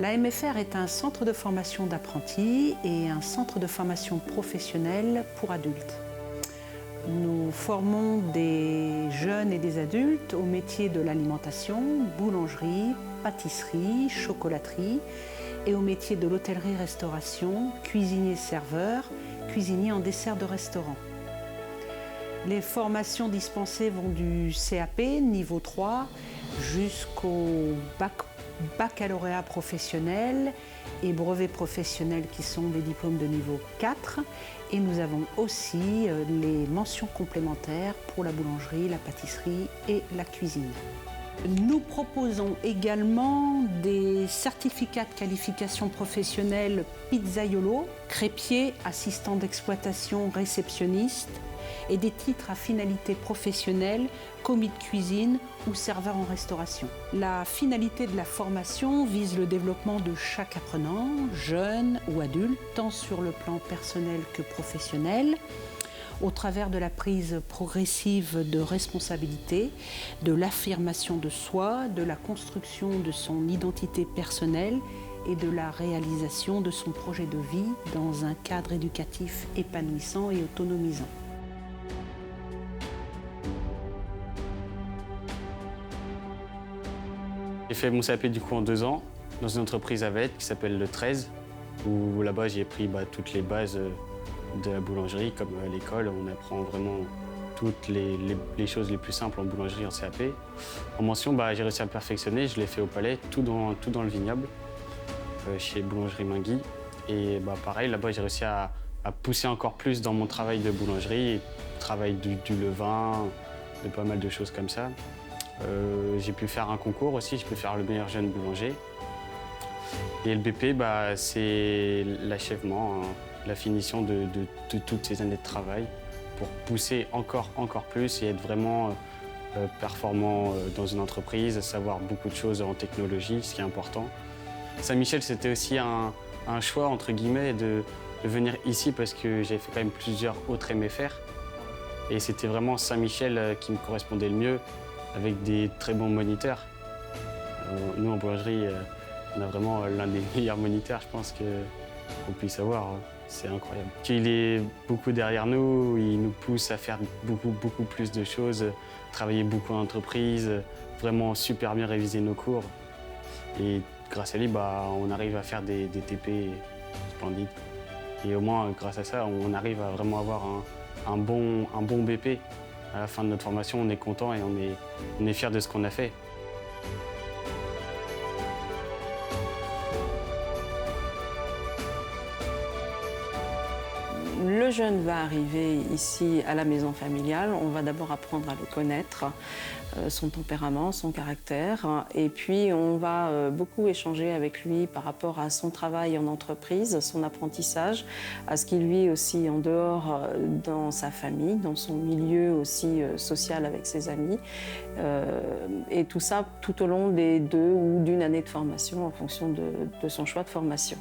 La MFR est un centre de formation d'apprentis et un centre de formation professionnelle pour adultes. Nous formons des jeunes et des adultes au métier de l'alimentation, boulangerie, pâtisserie, chocolaterie et au métier de l'hôtellerie-restauration, cuisinier-serveur, cuisinier en dessert de restaurant. Les formations dispensées vont du CAP niveau 3 jusqu'au baccalauréat professionnel et brevet professionnel qui sont des diplômes de niveau 4. Et nous avons aussi les mentions complémentaires pour la boulangerie, la pâtisserie et la cuisine. Nous proposons également des certificats de qualification professionnelle pizzaiolo, crêpier, assistant d'exploitation, réceptionniste, et des titres à finalité professionnelle, commis de cuisine ou serveur en restauration. La finalité de la formation vise le développement de chaque apprenant, jeune ou adulte, tant sur le plan personnel que professionnel, au travers de la prise progressive de responsabilité, de l'affirmation de soi, de la construction de son identité personnelle et de la réalisation de son projet de vie dans un cadre éducatif épanouissant et autonomisant. J'ai fait mon CAP du coup en 2 ans dans une entreprise à Vette qui s'appelle le 13, où là-bas j'ai appris toutes les bases de la boulangerie. Comme à l'école, on apprend vraiment toutes les choses les plus simples en boulangerie en CAP. En mention, j'ai réussi à me perfectionner, je l'ai fait au Palais, tout dans le vignoble, chez Boulangerie Mingui. Et pareil, là-bas j'ai réussi à pousser encore plus dans mon travail de boulangerie, travail du levain, de pas mal de choses comme ça. J'ai pu faire un concours aussi, j'ai pu faire le meilleur jeune boulanger. Et le BP, c'est l'achèvement, hein, la finition de toutes ces années de travail pour pousser encore plus et être vraiment performant dans une entreprise, savoir beaucoup de choses en technologie, ce qui est important. Saint-Michel, c'était aussi un choix, entre guillemets, de venir ici parce que j'avais fait quand même plusieurs autres MFR. Et c'était vraiment Saint-Michel qui me correspondait le mieux, avec des très bons moniteurs. Nous, en boulangerie, on a vraiment l'un des meilleurs moniteurs, je pense, qu'on puisse avoir. C'est incroyable. Il est beaucoup derrière nous, il nous pousse à faire beaucoup plus de choses, travailler beaucoup en entreprise, vraiment super bien réviser nos cours. Et grâce à lui, on arrive à faire des TP splendides. Et au moins, grâce à ça, on arrive à vraiment avoir un bon BP. À la fin de notre formation, on est content et on est fiers de ce qu'on a fait. Le jeune va arriver ici à la maison familiale. On va d'abord apprendre à le connaître, son tempérament, son caractère. Et puis, on va beaucoup échanger avec lui par rapport à son travail en entreprise, son apprentissage, à ce qu'il vit aussi en dehors dans sa famille, dans son milieu aussi social avec ses amis. Et tout ça tout au long des 2 ou d'une année de formation en fonction de son choix de formation.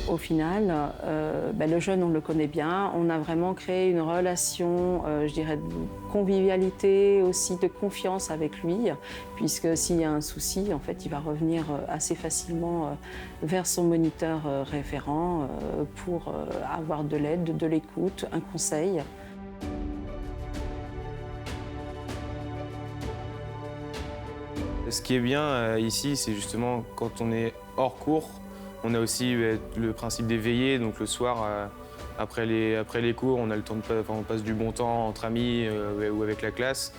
Au final, le jeune, on le connaît bien. On a vraiment créé une relation, je dirais, de convivialité, aussi de confiance avec lui, puisque s'il y a un souci, en fait, il va revenir assez facilement vers son moniteur référent pour avoir de l'aide, de l'écoute, un conseil. Ce qui est bien ici, c'est justement quand on est hors cours, on a aussi le principe des veillées, donc le soir, après les cours, on a le temps on passe du bon temps entre amis ou avec la classe.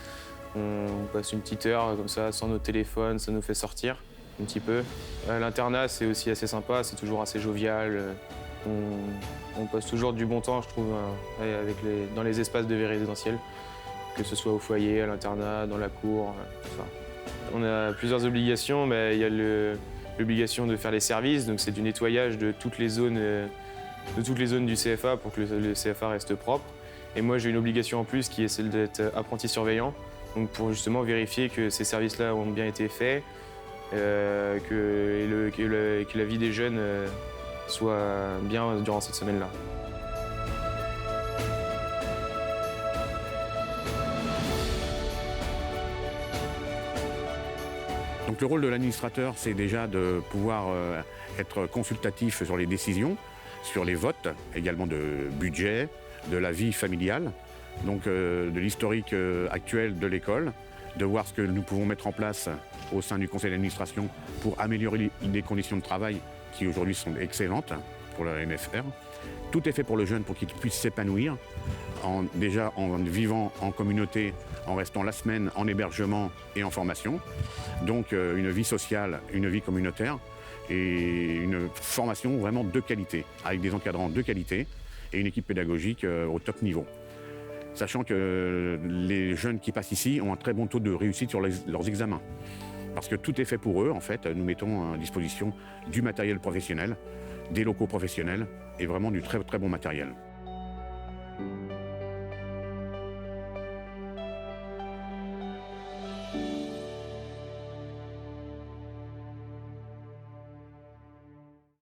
On passe une petite heure comme ça, sans nos téléphones, ça nous fait sortir un petit peu. L'internat, c'est aussi assez sympa, c'est toujours assez jovial. On passe toujours du bon temps, je trouve, dans les espaces de vie résidentielle, que ce soit au foyer, à l'internat, dans la cour, tout ça. On a plusieurs obligations, il y a l'obligation de faire les services, donc c'est du nettoyage de toutes les zones du CFA pour que le CFA reste propre. Et moi, j'ai une obligation en plus qui est celle d'être apprenti surveillant, donc pour justement vérifier que ces services-là ont bien été faits, que la vie des jeunes soit bien durant cette semaine-là. Donc le rôle de l'administrateur, c'est déjà de pouvoir être consultatif sur les décisions, sur les votes, également de budget, de la vie familiale, donc de l'historique actuel de l'école, de voir ce que nous pouvons mettre en place au sein du conseil d'administration pour améliorer les conditions de travail qui aujourd'hui sont excellentes pour la NFR. Tout est fait pour le jeune pour qu'il puisse s'épanouir, déjà en vivant en communauté, en restant la semaine en hébergement et en formation. Donc une vie sociale, une vie communautaire et une formation vraiment de qualité, avec des encadrants de qualité et une équipe pédagogique au top niveau. Sachant que les jeunes qui passent ici ont un très bon taux de réussite sur leurs examens. Parce que tout est fait pour eux, en fait. Nous mettons à disposition du matériel professionnel, des locaux professionnels et vraiment du très très bon matériel.